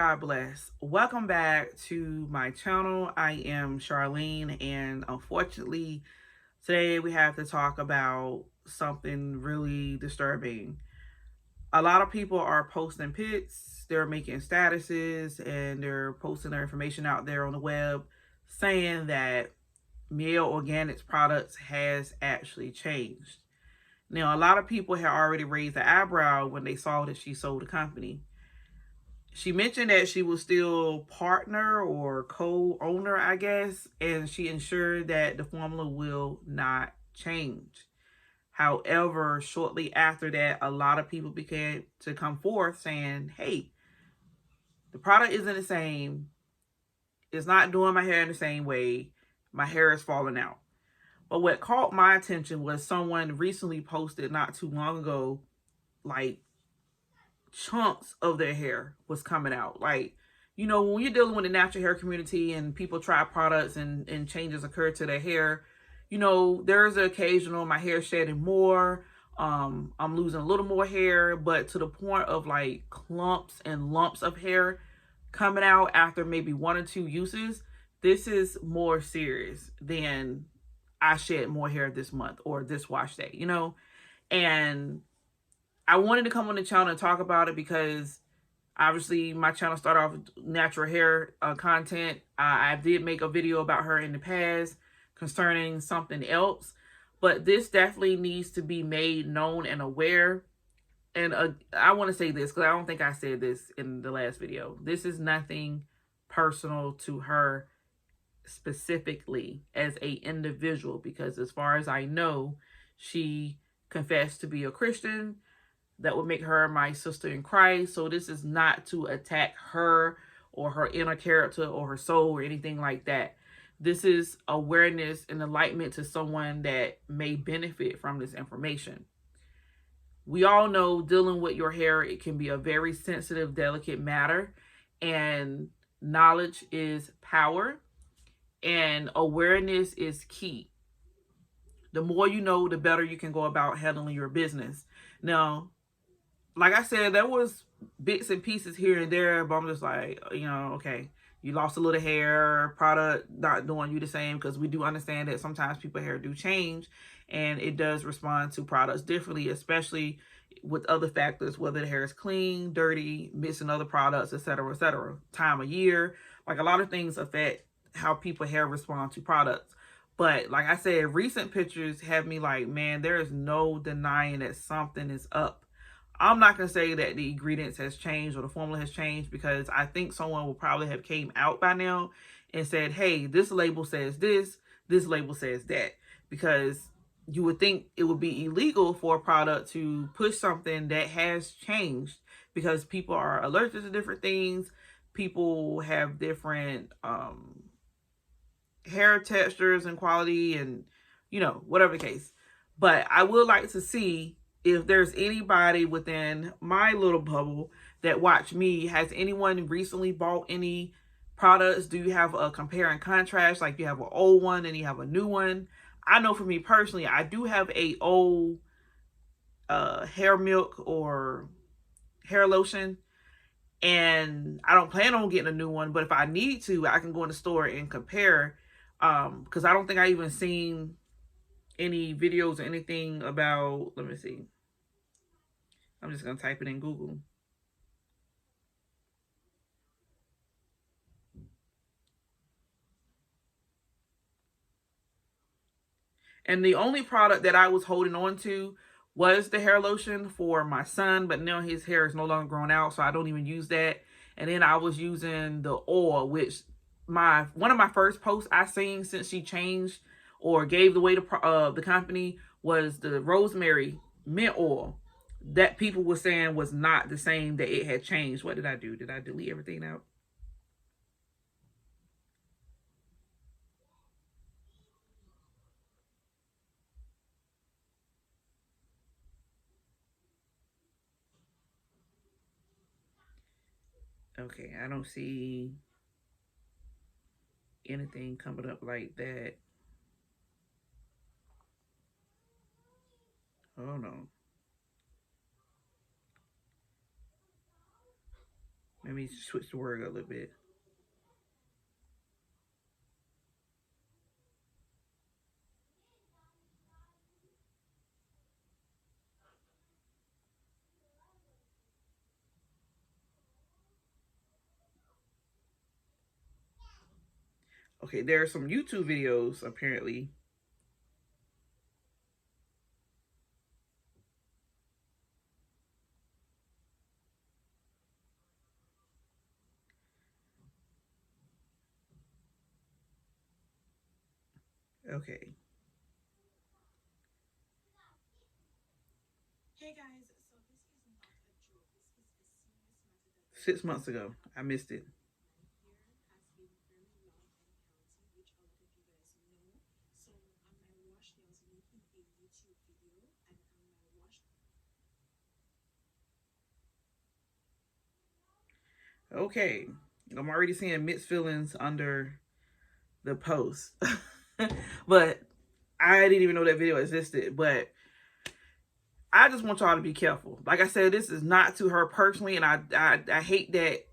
God bless. Welcome back to my channel. I am Charlene, and unfortunately, today we have to talk about something really disturbing. A lot of people are posting pics, they're making statuses, and they're posting their information out there on the web saying that Mielle Organics products has actually changed. Now, a lot of people had already raised the eyebrow when they saw that she sold the company. She mentioned that she was still partner or co-owner, I guess, and she ensured that the formula will not change. However, shortly after that, a lot of people began to come forth saying, hey, the product isn't the same. It's not doing my hair in the same way. My hair is falling out. But what caught my attention was someone recently posted not too long ago, like chunks of their hair was coming out. Like, you know, when you're dealing with the natural hair community and people try products and changes occur to their hair, you know, there's an occasional, my hair shedding more, I'm losing a little more hair, but to the point of like clumps and lumps of hair coming out after maybe 1 or 2 uses. This is more serious than I shed more hair this month or this wash day, you know. And I wanted to come on the channel and talk about it because obviously my channel started off with natural hair content. I did make a video about her in the past concerning something else, but this definitely needs to be made known and aware. And I want to say this because I don't think I said this in the last video. This is nothing personal to her specifically as a individual, because as far as I know, she confessed to be a Christian. That would make her my sister in Christ. So this is not to attack her or her inner character or her soul or anything like that. This is awareness and enlightenment to someone that may benefit from this information. We all know dealing with your hair, it can be a very sensitive, delicate matter, and knowledge is power, and awareness is key. The more you know, the better you can go about handling your business. Now, like I said, there was bits and pieces here and there, but I'm just like, you know, okay, you lost a little hair, product not doing you the same, because we do understand that sometimes people's hair do change and it does respond to products differently, especially with other factors, whether the hair is clean, dirty, missing other products, etc., etc. Time of year, like a lot of things affect how people's hair respond to products. But like I said, recent pictures have me like, man, there is no denying that something is up. I'm not going to say that the ingredients has changed or the formula has changed, because I think someone will probably have came out by now and said, hey, this label says this label says that, because you would think it would be illegal for a product to push something that has changed, because people are allergic to different things. People have different hair textures and quality and, you know, whatever the case. But I would like to see if there's anybody within my little bubble that watch me. Has anyone recently bought any products? Do you have a compare and contrast? Like you have an old one and you have a new one. I know for me personally, I do have a old hair milk or hair lotion, and I don't plan on getting a new one, but if I need to, I can go in the store and compare, because I don't think I even seen any videos or anything about, let me see. I'm just going to type it in Google. And the only product that I was holding on to was the hair lotion for my son, but now his hair is no longer grown out, so I don't even use that. And then I was using the oil, which one of my first posts I seen since she changed or gave away the company was the rosemary mint oil that people were saying was not the same, that it had changed. What did I do? Did I delete everything out? Okay, I don't see anything coming up like that. Oh no. Let me switch the word a little bit. Okay, there are some YouTube videos apparently. Okay. Hey guys, so this is not a joke. This is a serious matter. 6 months ago, I missed it. Okay, I'm already seeing mixed feelings under the post, but I didn't even know that video existed. But I just want y'all to be careful. Like I said, this is not to her personally, and I hate that.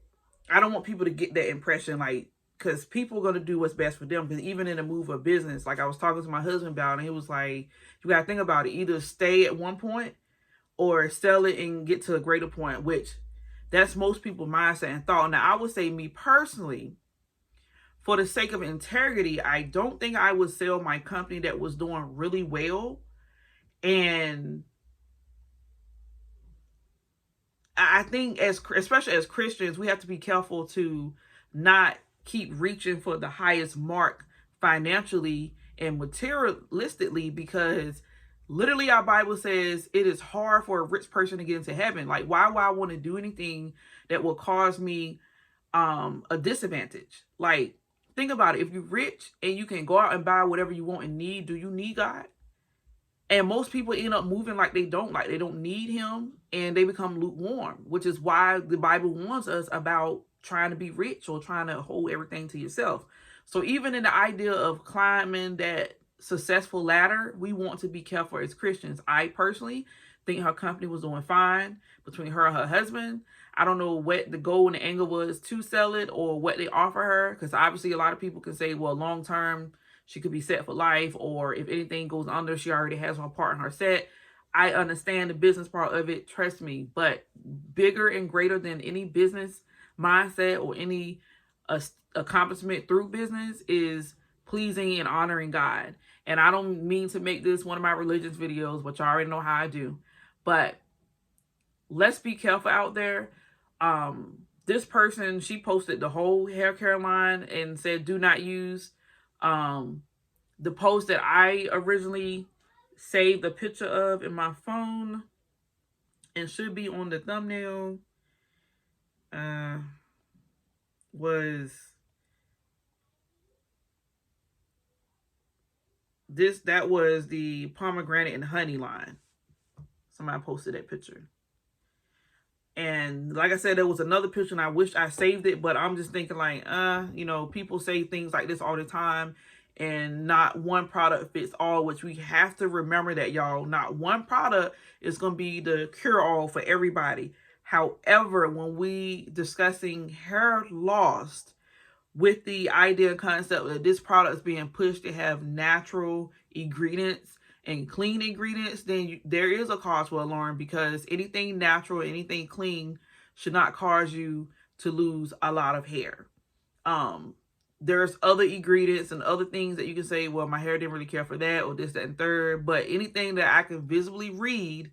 I don't want people to get that impression, like, because people are going to do what's best for them. Because even in a move of business, like I was talking to my husband about, and he was like, you got to think about it. Either stay at one point or sell it and get to a greater point, which that's most people's mindset and thought. Now, I would say me personally, for the sake of integrity, I don't think I would sell my company that was doing really well. And I think especially as Christians, we have to be careful to not keep reaching for the highest mark financially and materialistically, because literally our Bible says it is hard for a rich person to get into heaven. Like, why would I want to do anything that will cause me a disadvantage? Like, think about it. If you're rich and you can go out and buy whatever you want and need, do you need God? And most people end up moving like they don't need him, and they become lukewarm, which is why the Bible warns us about trying to be rich or trying to hold everything to yourself. So even in the idea of climbing that successful ladder, we want to be careful as Christians. I personally think her company was doing fine between her and her husband. I don't know what the goal and the angle was to sell it or what they offer her, because obviously a lot of people can say, well, long term, she could be set for life, or if anything goes under, she already has her part in her set. I understand the business part of it, trust me, but bigger and greater than any business mindset or any accomplishment through business is pleasing and honoring God. And I don't mean to make this one of my religious videos, which I already know how I do, but let's be careful out there. This person, she posted the whole hair care line and said, do not use the post that I originally saved a picture of in my phone and should be on the thumbnail was this. That was the pomegranate and honey line. Somebody posted that picture. And like I said, there was another picture and I wish I saved it, but I'm just thinking like, people say things like this all the time, and not one product fits all, which we have to remember that, y'all. Not one product is going to be the cure-all for everybody. However, when we discussing hair loss, with the idea and concept that this product is being pushed to have natural ingredients and clean ingredients, then there is a cause for alarm, because anything natural, anything clean should not cause you to lose a lot of hair. There's other ingredients and other things that you can say, well, my hair didn't really care for that, or this, that, and third, but anything that I can visibly read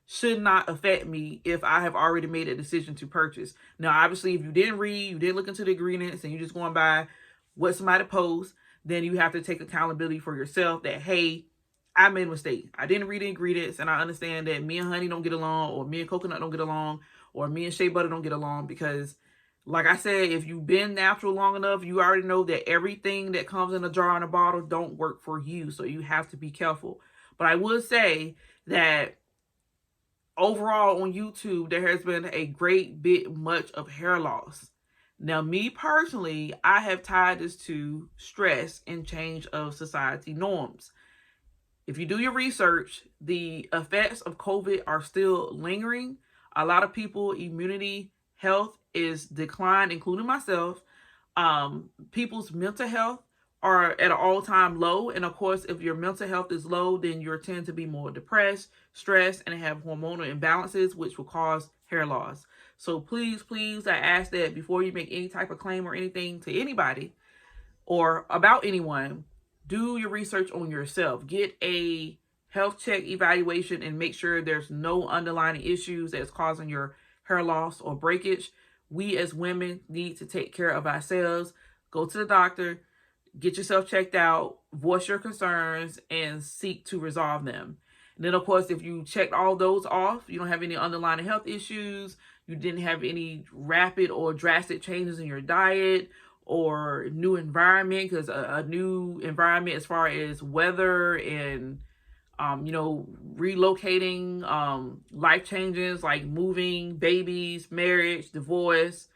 should not affect me if I have already made a decision to purchase. Now, obviously, if you didn't read, you didn't look into the ingredients, and you're just going by what somebody posts, then you have to take accountability for yourself that, hey, I made a mistake. I didn't read the ingredients, and I understand that me and honey don't get along, or me and coconut don't get along, or me and shea butter don't get along, because like I said, if you've been natural long enough, you already know that everything that comes in a jar and a bottle don't work for you. So you have to be careful. But I would say that overall on YouTube, there has been a great bit much of hair loss. Now, me personally, I have tied this to stress and change of society norms. If you do your research, the effects of COVID are still lingering. A lot of people, immunity, health, is declined, including myself. People's mental health are at an all-time low. And of course, if your mental health is low, then you tend to be more depressed, stressed, and have hormonal imbalances, which will cause hair loss. So please, please, I ask that before you make any type of claim or anything to anybody or about anyone, do your research on yourself. Get a health check evaluation and make sure there's no underlying issues that's causing your hair loss or breakage. We as women need to take care of ourselves. Go to the doctor, get yourself checked out, voice your concerns, and seek to resolve them. And then, of course, if you checked all those off, you don't have any underlying health issues, you didn't have any rapid or drastic changes in your diet or new environment, because a new environment as far as weather and relocating, life changes like moving, babies, marriage, divorce,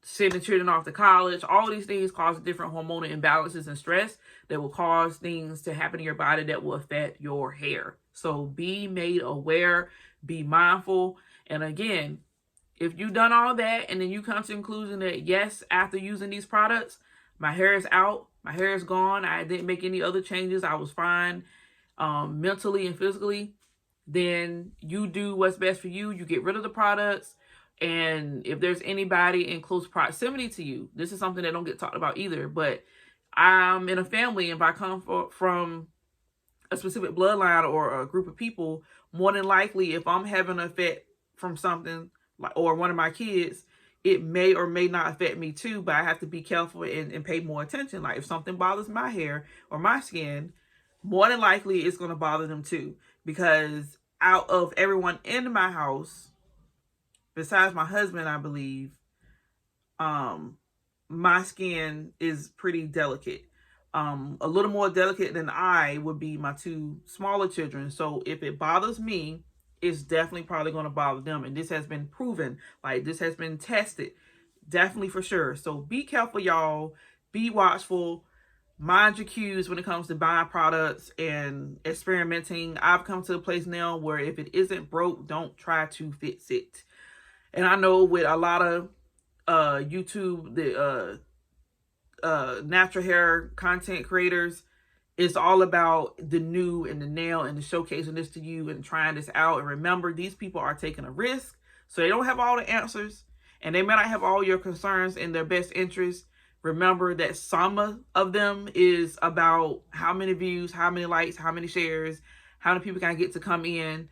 sending children off to college, all these things cause different hormonal imbalances and stress that will cause things to happen in your body that will affect your hair. So be made aware, be mindful. And again, if you've done all that and then you come to the conclusion that yes, after using these products, my hair is out, my hair is gone, I didn't make any other changes, I was fine mentally and physically, then you do what's best for you. You get rid of the products. And if there's anybody in close proximity to you, this is something that don't get talked about either, but I'm in a family, and if I come from a specific bloodline or a group of people, more than likely, if I'm having an effect from something like, or one of my kids, it may or may not affect me too, but I have to be careful and pay more attention. Like if something bothers my hair or my skin, more than likely it's going to bother them too, because out of everyone in my house, besides my husband, I believe, my skin is pretty delicate. A little more delicate than I would be my two smaller children. So if it bothers me, it's definitely probably going to bother them. And this has been proven, like this has been tested, definitely for sure. So be careful, y'all. Be watchful. Mind your cues when it comes to buying products and experimenting. I've come to a place now where if it isn't broke, don't try to fix it. And I know with a lot of YouTube, the natural hair content creators, it's all about the new and the nail and the showcasing this to you and trying this out. And remember, these people are taking a risk, so they don't have all the answers, and they may not have all your concerns in their best interest. Remember that some of them is about how many views, how many likes, how many shares, how many people can I get to come in,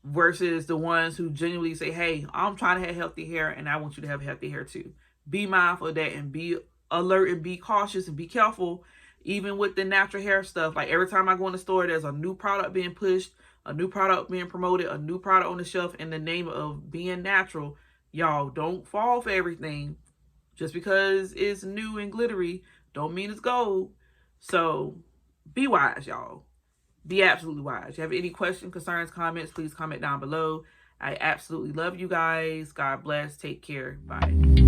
versus the ones who genuinely say, hey, I'm trying to have healthy hair and I want you to have healthy hair too. Be mindful of that and be alert and be cautious and be careful. Even with the natural hair stuff, like every time I go in the store, there's a new product being pushed, a new product being promoted, a new product on the shelf in the name of being natural. Y'all, don't fall for everything. Just because it's new and glittery don't mean it's gold. So be wise, y'all. Be absolutely wise. If you have any questions, concerns, comments, please comment down below. I absolutely love you guys. God bless. Take care. Bye.